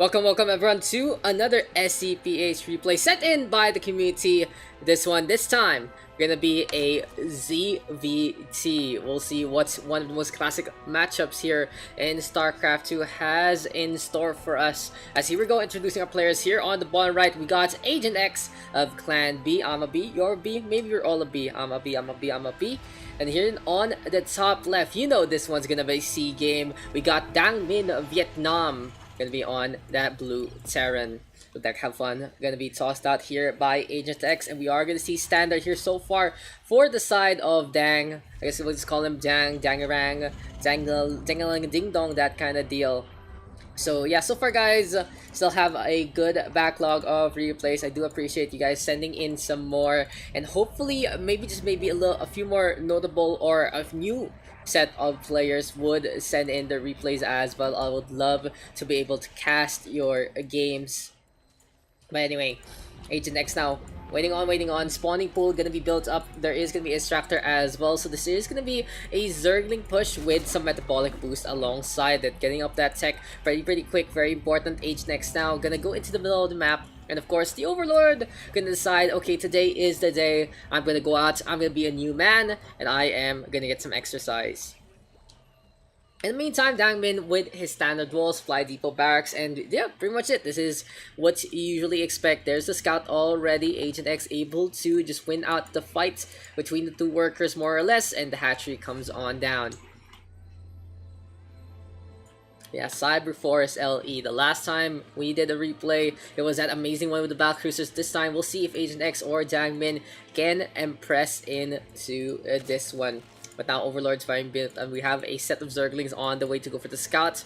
Welcome everyone to another SCPH replay sent in by the community. This time, gonna be a ZVT. We'll see what one of the most classic matchups here in StarCraft 2 has in store for us. As here we go, introducing our players here on the bottom right. We got AgentX of Clan B. I'm a B, you're a B, maybe you're all a B. I'm a B, I'm a B, I'm a B. And here on the top left, you know this one's gonna be a C game. We got DangMinhVn gonna be on that blue Terran. With that, have fun. Gonna be tossed out here by AgentX, and we are gonna see standard here so far for the side of Dang. I guess we'll just call him Dang, Dangarang, Dangaling Ding Dong, that kind of deal. So yeah, so far guys, still have a good backlog of replays. I do appreciate you guys sending in some more, and hopefully maybe a few more notable or a new set of players would send in their replays as well. I would love to be able to cast your games. But anyway, AgentX now. Waiting on. Spawning pool gonna be built up. There is gonna be extractor as well. So this is gonna be a Zergling push with some metabolic boost alongside it. Getting up that tech pretty quick, very important. AgentX now gonna go into the middle of the map. And of course, the Overlord gonna decide, okay, today is the day. I'm gonna go out, I'm gonna be a new man, and I am gonna get some exercise. In the meantime, DangMin with his standard walls, Fly Depot Barracks, and yeah, pretty much it. This is what you usually expect. There's the scout already. AgentX able to just win out the fight between the two workers more or less, and the hatchery comes on down. Yeah, Cyber Forest LE. The last time we did a replay, it was that amazing one with the Battle Cruisers. This time, we'll see if AgentX or DangMin can impress into this one. But now Overlord's being built, and we have a set of Zerglings on the way to go for the Scouts.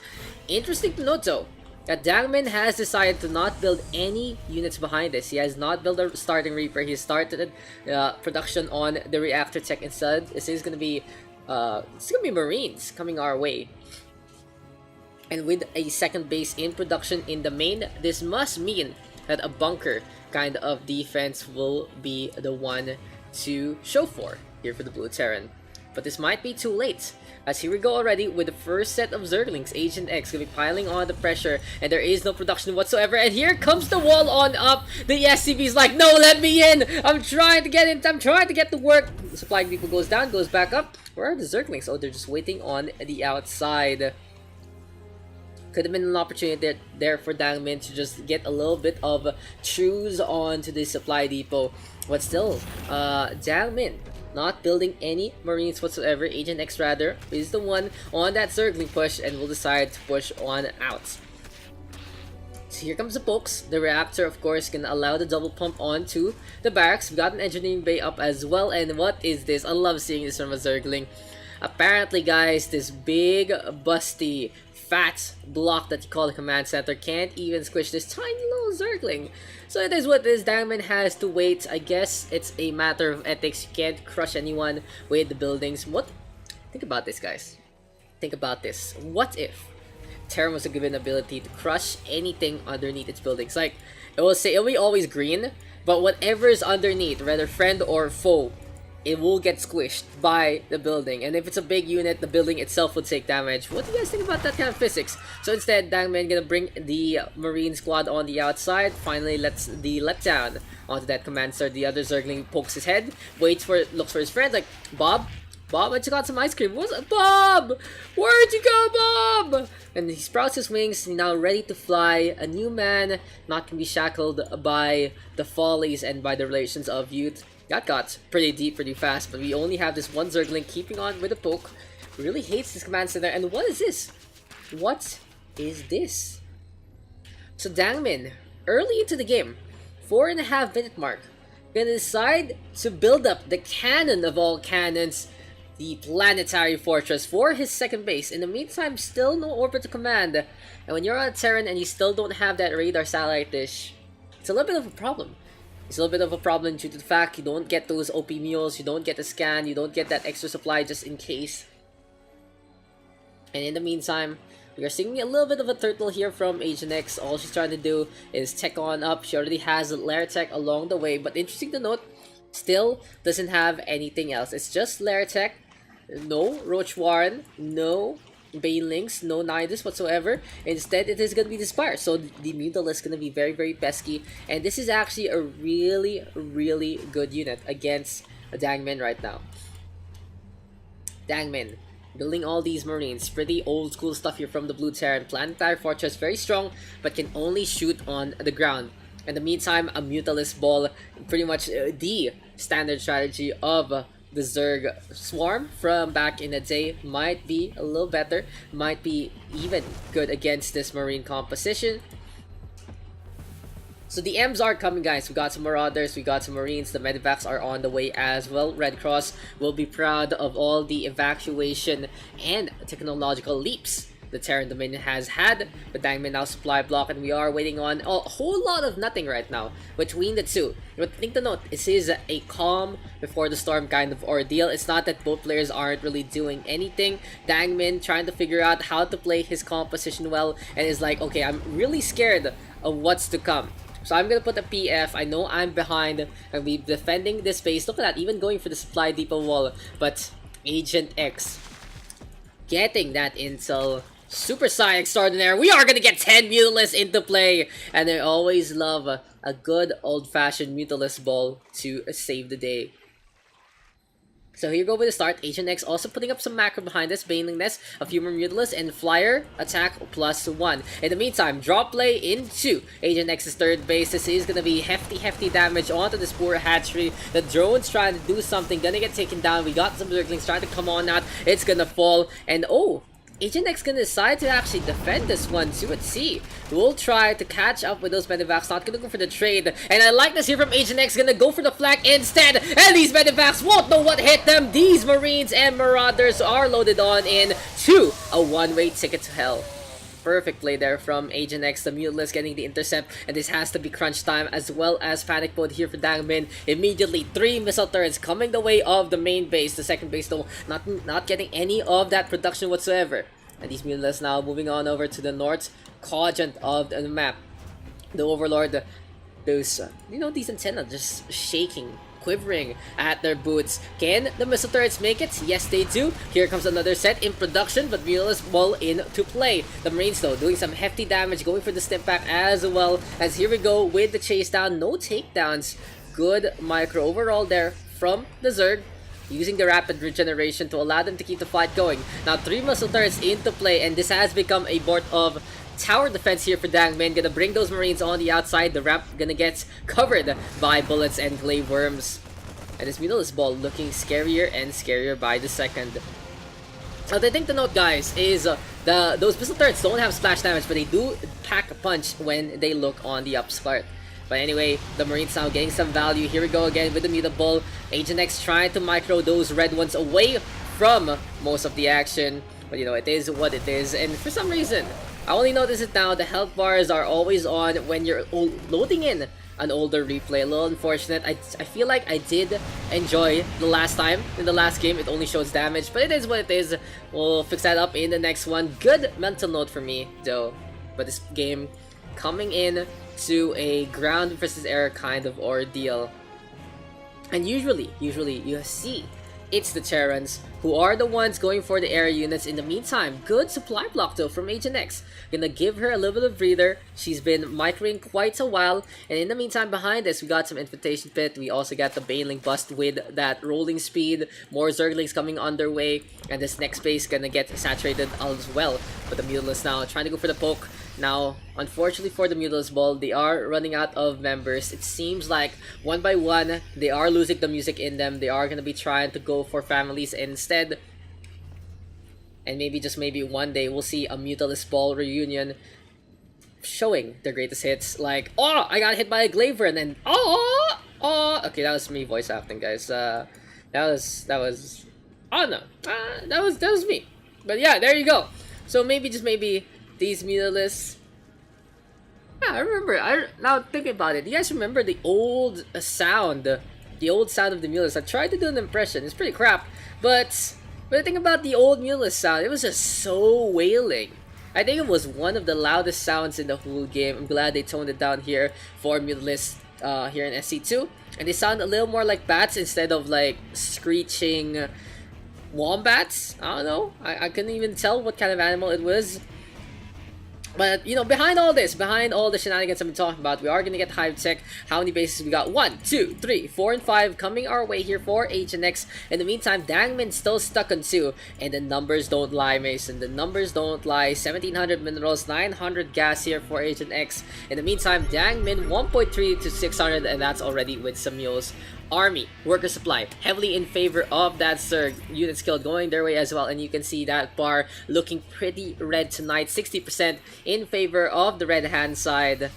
Interesting to note though, that DangMin has decided to not build any units behind this. He has not built a starting Reaper. He started production on the Reactor Tech instead. This is gonna be Marines coming our way. And with a second base in production in the main, this must mean that a bunker kind of defense will be the one to show for here for the Blue Terran. But this might be too late, as here we go already with the first set of Zerglings. AgentX gonna be piling on the pressure, and there is no production whatsoever. And here comes the wall on up. The SCP's like, no, let me in. I'm trying to get in. I'm trying to get to work. The supply depot goes down, goes back up. Where are the Zerglings? Oh, they're just waiting on the outside. Could have been an opportunity there for DangMin to just get a little bit of truce onto the supply depot. But still, DangMin not building any Marines whatsoever. AgentX rather is the one on that Zergling push and will decide to push on out. So here comes the pokes. The reactor, of course, can allow the double pump onto the barracks. We got an engineering bay up as well. And what is this? I love seeing this from a Zergling. Apparently, guys, this big, busty, fat block that you call the command center can't even squish this tiny little Zergling. So it is what it is. DangMin has to wait. I guess it's a matter of ethics. You can't crush anyone with the buildings. Think about this, guys. Think about this. What if Terran was given the ability to crush anything underneath its buildings? Like, it will be always green, but whatever is underneath, whether friend or foe, it will get squished by the building. And if it's a big unit, the building itself would take damage. What do you guys think about that kind of physics? So instead, DangMin gonna bring the Marine squad on the outside. Finally lets the letdown onto that command center. The other Zergling pokes his head, looks for his friend, like, Bob, I took out some ice cream. What's up, Bob? Where'd you go, Bob? And he sprouts his wings, now ready to fly. A new man, not gonna be shackled by the follies and by the relations of youth. That got pretty deep pretty fast, but we only have this one Zergling keeping on with a poke. Really hates this command center. And what is this? What is this? So DangMin, early into the game, 4.5-minute mark, gonna decide to build up the cannon of all cannons, the planetary fortress, for his second base. In the meantime, still no orbital command. And when you're on a Terran and you still don't have that radar satellite dish, it's a little bit of a problem. It's a little bit of a problem due to the fact you don't get those OP mules, you don't get the scan, you don't get that extra supply just in case. And in the meantime, we are seeing a little bit of a turtle here from AgentX. All she's trying to do is tech on up. She already has a lair tech along the way, but interesting to note, still doesn't have anything else. It's just lair tech, no Roach Warren, no Banelings, no Nidus whatsoever. Instead, it is going to be the Spire. So the Mutal is going to be very, very pesky. And this is actually a really, really good unit against DangMin right now. DangMin, building all these Marines. Pretty old school stuff here from the Blue Terran. Planetary Fortress, very strong, but can only shoot on the ground. In the meantime, a Mutalist Ball, pretty much the standard strategy of the Zerg Swarm from back in the day, might be a little better, might be even good against this Marine composition. So the M's are coming, guys. We got some Marauders, we got some Marines, the Medivacs are on the way as well. Red Cross will be proud of all the evacuation and technological leaps the Terran Dominion has had. But DangMin now supply block, and we are waiting on a whole lot of nothing right now between the two. But I think to note, this is a calm before the storm kind of ordeal. It's not that both players aren't really doing anything. DangMin trying to figure out how to play his composition well, and is like, okay, I'm really scared of what's to come. So I'm gonna put a PF. I know I'm behind and be defending this space. Look at that, even going for the supply depot wall. But AgentX getting that intel. Super Saiyan extraordinaire. We are gonna get 10 Mutalists into play. And they always love a good old-fashioned Mutalist Ball to save the day. So here you go with the start. AgentX also putting up some macro behind this. Baneling Nest, a few more Mutalists, and Flyer attack +1. In the meantime, drop play into AgentX's third base. This is going to be hefty damage onto this poor hatchery. The drone's trying to do something, gonna get taken down. We got some Zerglings trying to come on out. It's gonna fall, and oh, AgentX gonna decide to actually defend this one too. Let's see. We'll try to catch up with those Medivacs. Not gonna go for the trade. And I like this here from AgentX. Gonna go for the flank instead. And these Medivacs won't know what hit them. These Marines and Marauders are loaded on in to a one-way ticket to hell. Perfect play there from AgentX. The Mutalist getting the intercept, and this has to be crunch time as well as panic mode here for DangMin. Immediately, 3 missile turrets coming the way of the main base. The second base though, not getting any of that production whatsoever. And these Mutalists now moving on over to the north quadrant of the map. The Overlord, those these antennas just shaking, quivering at their boots. Can the missile turrets make it? Yes, they do. Here comes another set in production, but Mutalist Ball into play. The Marines, though, doing some hefty damage, going for the step back as well. As here we go with the chase down. No takedowns. Good micro overall there from the Zerg, using the rapid regeneration to allow them to keep the fight going. Now, 3 missile turrets into play, and this has become a board of tower defense here for DangMin. Gonna bring those Marines on the outside. The ramp gonna get covered by bullets and glaive worms. And this Mutalist Ball looking scarier and scarier by the second. Now, the thing to note, guys, is those missile turrets don't have splash damage, but they do pack a punch when they look on the upstart. But anyway, the Marines now getting some value. Here we go again with the Mutalist Ball. AgentX trying to micro those red ones away from most of the action. But it is what it is. And for some reason, I only notice it now, the health bars are always on when you're loading in an older replay. A little unfortunate. I feel like I did enjoy the last time. In the last game, it only shows damage, but it is what it is. We'll fix that up in the next one. Good mental note for me, though. But this game coming in to a ground versus air kind of ordeal. And usually you see it's the Terrans who are the ones going for the air units. In the meantime, good supply block though from AgentX. Gonna give her a little bit of breather. She's been microing quite a while. And in the meantime, behind this, we got some Invitation Pit. We also got the Baneling bust with that rolling speed. More Zerglings coming underway. And this next base gonna get saturated as well. But the Mutalist now trying to go for the poke. Now, unfortunately for the Mutalist Ball, they are running out of members. It seems like one by one, they are losing the music in them. They are going to be trying to go for families instead. And maybe, just maybe, one day we'll see a Mutalist Ball reunion showing their greatest hits. Like, oh, I got hit by a Glaver, and then, oh. Okay, that was me voice acting, guys. That was, oh no, that was me. But yeah, there you go. So maybe, just maybe, these Mutalists. Yeah, I remember. Now thinking about it, do you guys remember the old sound? The old sound of the Mutalists. I tried to do an impression. It's pretty crap. But the thing about the old Mutalists sound, it was just so wailing. I think it was one of the loudest sounds in the whole game. I'm glad they toned it down here for Mutalists here in SC2. And they sound a little more like bats instead of like screeching wombats. I don't know. I couldn't even tell what kind of animal it was. But, you know, behind all this, behind all the shenanigans I've been talking about, we are going to get Hive Tech. How many bases we got? 1, 2, 3, 4, and 5 coming our way here for AgentX. In the meantime, DangMin still stuck on 2. And the numbers don't lie, Mason. The numbers don't lie. 1,700 minerals, 900 gas here for AgentX. In the meantime, DangMin 1.3 to 600, and that's already with some mules. Army, worker supply, heavily in favor of that Zerg. Unit skill going their way as well, and you can see that bar looking pretty red tonight. 60% in favor of the red hand side.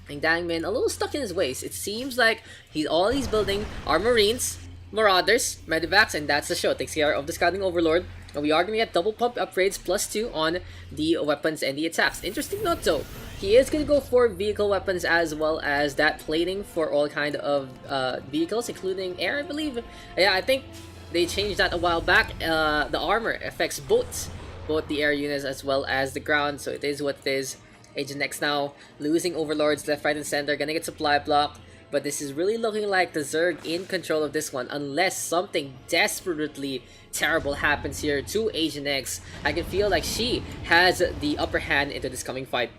And DangMin a little stuck in his ways. It seems like all he's building are Marines, Marauders, Medivacs, and that's the show. Takes care of the Scouting Overlord. And we are going to get double pump upgrades +2 on the weapons and the attacks. Interesting note though, he is going to go for vehicle weapons as well as that plating for all kind of vehicles, including air, I believe. Yeah, I think they changed that a while back. The armor affects both the air units as well as the ground, so it is what it is. AgentX now losing overlords left, right, and center. Gonna get supply block. But this is really looking like the Zerg in control of this one, unless something desperately terrible happens here to AgentX. I can feel like she has the upper hand into this coming fight.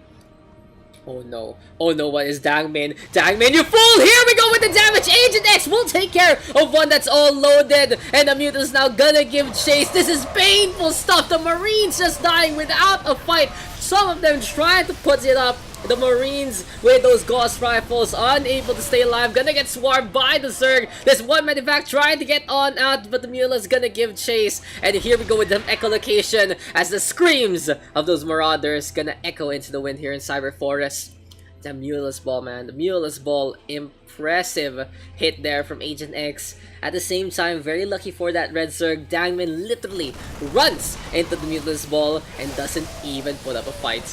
Oh no, what is DangMin? DangMin, you fool! Here we go with the damage! AgentX will take care of one that's all loaded, and the mutant's now gonna give chase. This is painful stuff. The Marines just dying without a fight. Some of them trying to put it up. The Marines with those Gauss rifles unable to stay alive, gonna get swarmed by the Zerg. There's one medevac trying to get on out, but the Mula's gonna give chase. And here we go with the echolocation as the screams of those Marauders gonna echo into the wind here in Cyber Forest. The Mula's Ball, man. The Mula's Ball, impressive hit there from AgentX. At the same time, very lucky for that red Zerg, DangMin literally runs into the Mula's Ball and doesn't even put up a fight.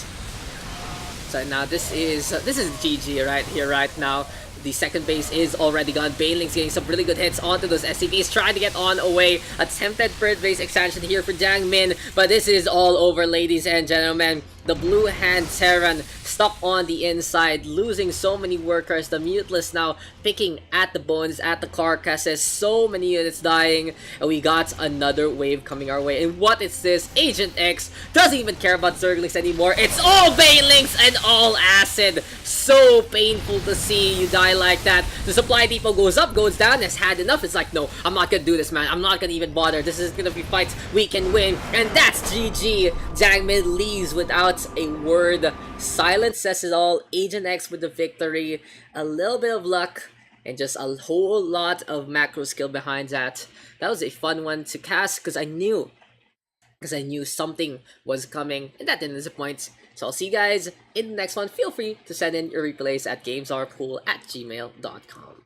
So now this is GG right here, right now. The second base is already gone. Baneling's getting some really good hits onto those SCPs, trying to get on away. Attempted third base expansion here for DangMin, but this is all over, ladies and gentlemen. The blue hand Terran stuck on the inside, losing so many workers. The Muteless now picking at the bones, at the carcasses. So many units dying, and we got another wave coming our way. And what is this? AgentX doesn't even care about Zerglings anymore. It's all Banelings and all acid. So painful to see you die like that. The supply depot goes up, goes down, has had enough. It's like, no, I'm not gonna do this, man. I'm not gonna even bother. This is gonna be fights we can win. And that's GG. DangMin leaves without a word. Silence says it all. AgentX with the victory. A little bit of luck and just a whole lot of macro skill behind that. That was a fun one to cast because I knew something was coming, and that didn't disappoint. So I'll see you guys in the next one. Feel free to send in your replays at gamesarepool@gmail.com.